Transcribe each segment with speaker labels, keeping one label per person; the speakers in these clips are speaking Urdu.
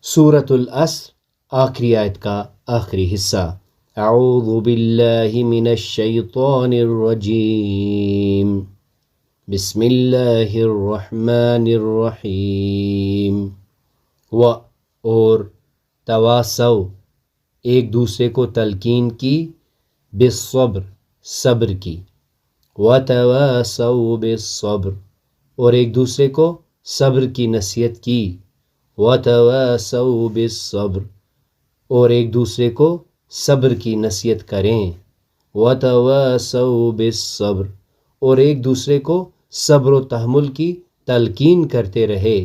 Speaker 1: سورۃ العصر آخری آیت کا آخری حصہ۔ اعوذ باللہ من الشیطان الرجیم، بسم اللہ الرحمن الرحیم۔ اور تواصو ایک دوسرے کو تلقین کی، بالصبر صبر کی، وتواصوا بالصبر اور ایک دوسرے کو صبر کی نصیحت کی، وتواصوا بالصبر اور ایک دوسرے کو صبر کی نصیحت کریں، وتواصوا بالصبر اور ایک دوسرے کو صبر و تحمل کی تلقین کرتے رہے،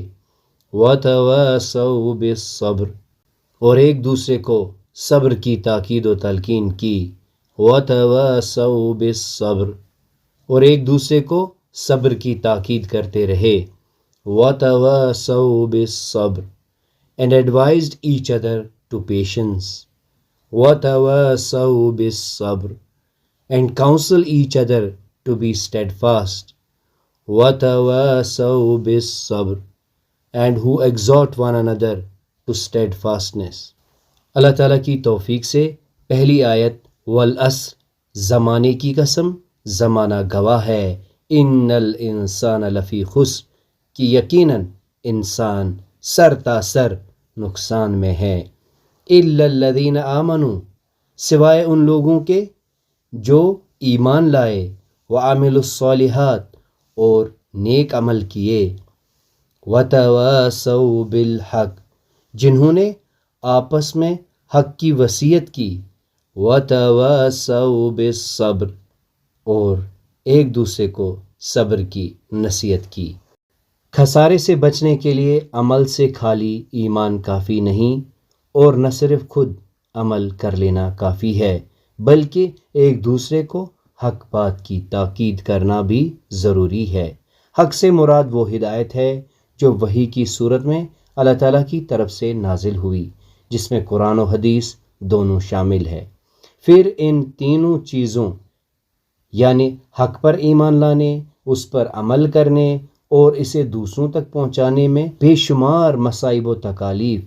Speaker 1: وتواصوا بالصبر اور ایک دوسرے کو صبر کی تاکید و تلقین کی، وتواصوا بالصبر اور ایک دوسرے کو صبر کی تاکید کرتے رہے، وتواصوا بالصبر and advised each other to patience، وتواصوا بالصبر and counsel each other to be steadfast، وتواصوا بالصبر and who exhort one another to steadfastness۔ اللہ تعالیٰ کی توفیق سے پہلی آیت والعصر زمانے کی قسم، زمانہ گواہ ہے، ان الانسان لفی خسر کہ یقیناً انسان سر تا سر نقصان میں ہے، الا الذین آمنوا سوائے ان لوگوں کے جو ایمان لائے، وعملوا الصالحات اور نیک عمل کیے، وتواصوا بالحق جنہوں نے آپس میں حق کی وصیت کی، وتواصوا بالصبر اور ایک دوسرے کو صبر کی نصیحت کی۔ خسارے سے بچنے کے لیے عمل سے خالی ایمان کافی نہیں، اور نہ صرف خود عمل کر لینا کافی ہے، بلکہ ایک دوسرے کو حق بات کی تاکید کرنا بھی ضروری ہے۔ حق سے مراد وہ ہدایت ہے جو وحی کی صورت میں اللہ تعالیٰ کی طرف سے نازل ہوئی، جس میں قرآن و حدیث دونوں شامل ہے۔ پھر ان تینوں چیزوں یعنی حق پر ایمان لانے، اس پر عمل کرنے اور اسے دوسروں تک پہنچانے میں بے شمار مصائب و تکالیف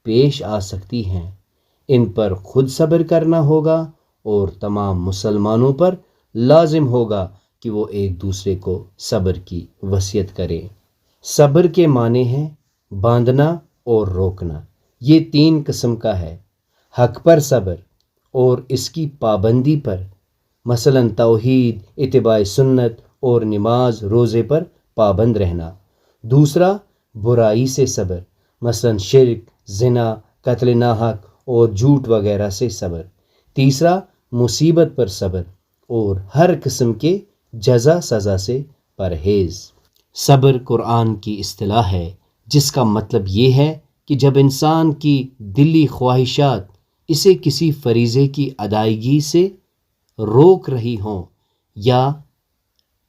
Speaker 1: پیش آ سکتی ہیں۔ ان پر خود صبر کرنا ہوگا اور تمام مسلمانوں پر لازم ہوگا کہ وہ ایک دوسرے کو صبر کی وصیت کریں۔ صبر کے معنی ہیں باندھنا اور روکنا، یہ تین قسم کا ہے۔ حق پر صبر اور اس کی پابندی پر، مثلا توحید، اتباع سنت اور نماز روزے پر پابند رہنا۔ دوسرا برائی سے صبر، مثلا شرک، زنا، قتل ناحق اور جھوٹ وغیرہ سے صبر۔ تیسرا مصیبت پر صبر اور ہر قسم کے جزا سزا سے پرہیز۔ صبر قرآن کی اصطلاح ہے، جس کا مطلب یہ ہے کہ جب انسان کی دلی خواہشات اسے کسی فریضے کی ادائیگی سے روک رہی ہوں یا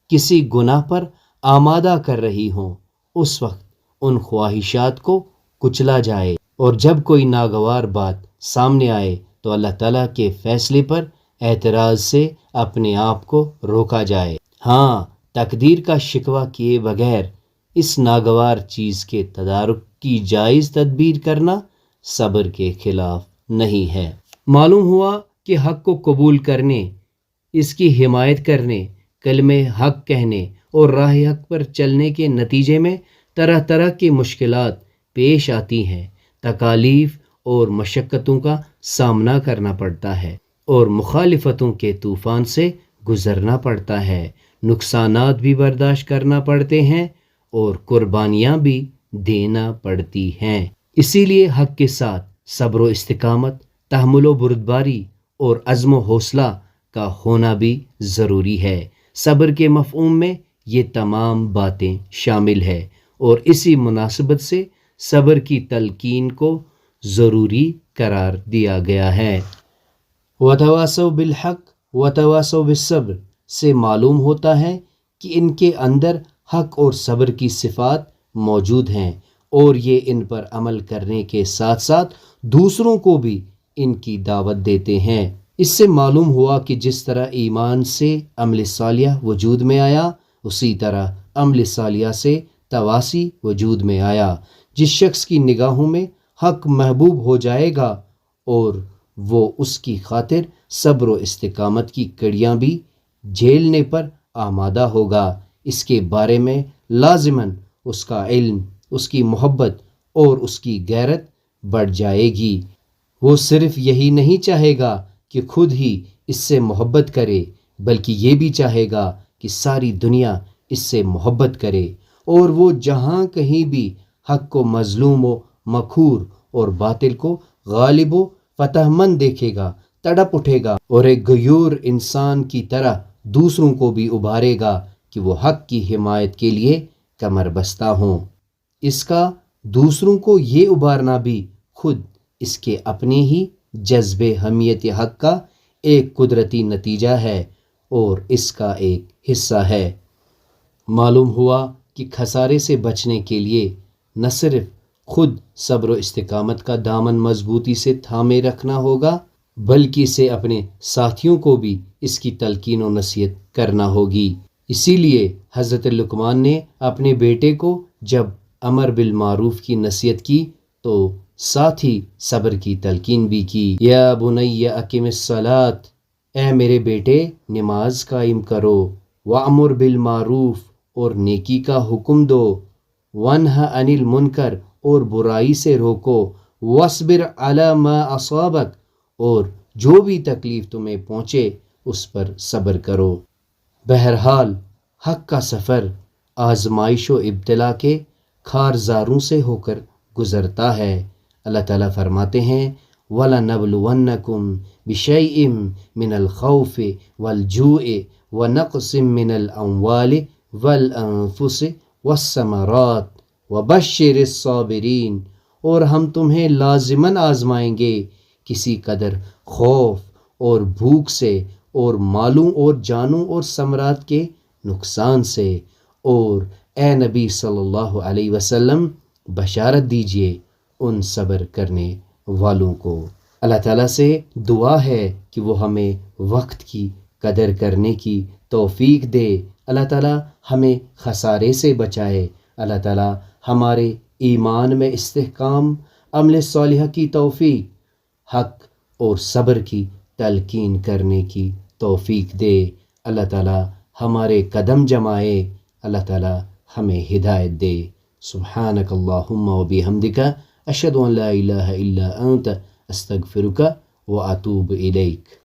Speaker 1: کسی گناہ پر آمادہ کر رہی ہوں، اس وقت ان خواہشات کو کچلا جائے، اور جب کوئی ناگوار بات سامنے آئے تو اللہ تعالیٰ کے فیصلے پر اعتراض سے اپنے آپ کو روکا جائے۔ ہاں، تقدیر کا شکوہ کیے بغیر اس ناگوار چیز کے تدارک کی جائز تدبیر کرنا صبر کے خلاف نہیں ہے۔ معلوم ہوا کہ حق کو قبول کرنے، اس کی حمایت کرنے، کلمہ حق کہنے اور راہ حق پر چلنے کے نتیجے میں طرح طرح کی مشکلات پیش آتی ہیں، تکالیف اور مشقتوں کا سامنا کرنا پڑتا ہے، اور مخالفتوں کے طوفان سے گزرنا پڑتا ہے، نقصانات بھی برداشت کرنا پڑتے ہیں اور قربانیاں بھی دینا پڑتی ہیں۔ اسی لیے حق کے ساتھ صبر و استقامت، تحمل و بردباری اور عزم و حوصلہ کا ہونا بھی ضروری ہے۔ صبر کے مفہوم میں یہ تمام باتیں شامل ہے، اور اسی مناسبت سے صبر کی تلقین کو ضروری قرار دیا گیا ہے۔ وتواصوا بالحق وتواصوا بالصبر سے معلوم ہوتا ہے کہ ان کے اندر حق اور صبر کی صفات موجود ہیں، اور یہ ان پر عمل کرنے کے ساتھ ساتھ دوسروں کو بھی ان کی دعوت دیتے ہیں۔ اس سے معلوم ہوا کہ جس طرح ایمان سے عمل صالح وجود میں آیا، اسی طرح عمل صالح سے تواصی وجود میں آیا۔ جس شخص کی نگاہوں میں حق محبوب ہو جائے گا اور وہ اس کی خاطر صبر و استقامت کی کڑیاں بھی جھیلنے پر آمادہ ہوگا۔ اس کے بارے میں لازماً اس کا علم، اس کی محبت اور اس کی غیرت بڑھ جائے گی۔ وہ صرف یہی نہیں چاہے گا کہ خود ہی اس سے محبت کرے، بلکہ یہ بھی چاہے گا کہ ساری دنیا اس سے محبت کرے، اور وہ جہاں کہیں بھی حق کو مظلوم و مقہور اور باطل کو غالب و فتح مند دیکھے گا، تڑپ اٹھے گا اور ایک غیور انسان کی طرح دوسروں کو بھی ابھارے گا کہ وہ حق کی حمایت کے لیے کمر بستہ ہوں۔ اس کا دوسروں کو یہ ابھارنا بھی خود اس کے اپنے ہی جذب حمیت حق کا ایک قدرتی نتیجہ ہے اور اس کا ایک حصہ ہے۔ معلوم ہوا کہ خسارے سے بچنے کے لیے نہ صرف خود صبر و استقامت کا دامن مضبوطی سے تھامے رکھنا ہوگا، بلکہ اسے اپنے ساتھیوں کو بھی اس کی تلقین و نصیحت کرنا ہوگی۔ اسی لیے حضرت لقمان نے اپنے بیٹے کو جب امر بالمعروف کی نصیحت کی تو ساتھ ہی صبر کی تلقین بھی کی۔ یا بنی اقم الصلاۃ، اے میرے بیٹے نماز قائم کرو، وامر بالمعروف اور نیکی کا حکم دو، وانہا عن المنکر اور برائی سے روکو، واصبر علی ما اصابک اور جو بھی تکلیف تمہیں پہنچے اس پر صبر کرو۔ بہرحال حق کا سفر آزمائش و ابتلا کے خارزاروں سے ہو کر گزرتا ہے۔ اللہ تعالیٰ فرماتے ہیں وَلَنَبْلُوَنَّكُمْ بِشَيْءٍ مِّنَ الْخَوْفِ وَالْجُوعِ وَنَقْصٍ مِّنَ الْأَمْوَالِ وَالْأَنفُسِ وَالثَّمَرَاتِ وَبَشِّرِ الصَّابِرِينَ، اور ہم تمہیں لازماً آزمائیں گے کسی قدر خوف اور بھوک سے اور مالوں اور جانوں اور ثمرات کے نقصان سے، اور اے نبی صلی اللہ علیہ وسلم بشارت دیجئے ان صبر کرنے والوں کو۔ اللہ تعالیٰ سے دعا ہے کہ وہ ہمیں وقت کی قدر کرنے کی توفیق دے، اللہ تعالیٰ ہمیں خسارے سے بچائے، اللہ تعالیٰ ہمارے ایمان میں استحکام، عمل صالحہ کی توفیق، حق اور صبر کی تلقین کرنے کی توفیق دے، اللہ تعالیٰ ہمارے قدم جمائے، اللہ تعالیٰ ہمیں ہدایت دے۔ سبحانک اللہم و بحمدک، اشہد ان لا الہ الا انت، استغفرک و اتوب الیک۔